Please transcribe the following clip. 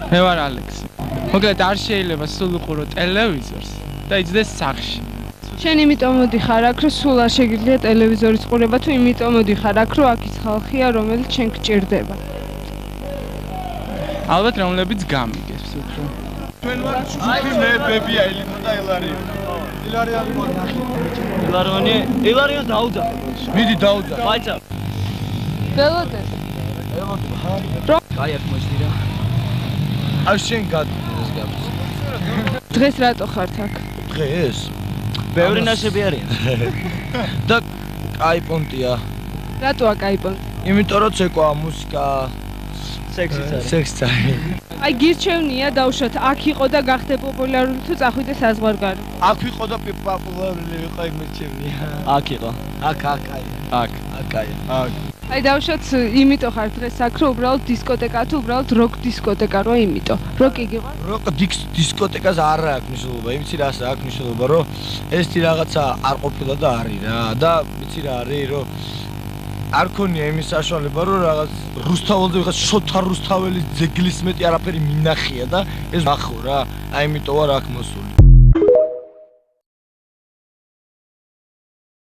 მე ვარ ალექსი. მოკლედ არ შეიძლება სულ უყურო ტელევიზორს და იძდეს სახში. შენ იმიტომ მოდიხარ აქ, რომ სულ არ შეგიძლია ტელევიზორის ყურება, თუ იმიტომ მოდიხარ აქ, რომ აქ ის ხალხია, რომელიც შენ გჭირდება. ალბათ რომლებიც გამიგებს უფრო. ჩვენ ვარ ჯგუფი მე ბებია ელიფა და ილარიო. ილარიანი მონახი. ილარიონს დაუძახე. მიდი დაუძახე. მაიცა. ველოდეს. კაი აქ მოჭდირა. აი შენ გადდეს გაბს. დღეს რატო ხართ აქ? დღეს ბევრი ნაშები არის. და კაი პონტია. რატო აქ აიპონტი? იმიტომ რომ ცეკვა მუსიკა სექსიც არის. სექსიც არის. აი გირჩევნია დავუშვათ, აქ იყო და გახდე პოპულარული თუ წახვიდე საზღვარგარეთ. აქ ვიყო და პოპულარული ვიყო იმერჩევნია. აქ იყო. აქ აი. აქ. აი. აი დავუშვათ, იმიტომ ხარ დღეს აქ, რომ უბრალოდ დისკოტეკა თუ უბრალოდ როკ დისკოტეკა რო იმიტომ. როკი გიყვარ? როკ დისკოტეკას არ აქვს მნიშვნელობა, იმცი რა აქვს მნიშვნელობა, რომ ესეთი რაღაცა არ ყოფილა და არის რა და ვიცი რა არის, რომ არ ქონია იმის საშუალება, რომ რაღაც რუსთაველზე ვიღაც შოთა რუსთაველის ძეგლის მეტი არაფერი მინახია და ეს ნახო რა, აი იმიტომ ვარ აქ მოსული.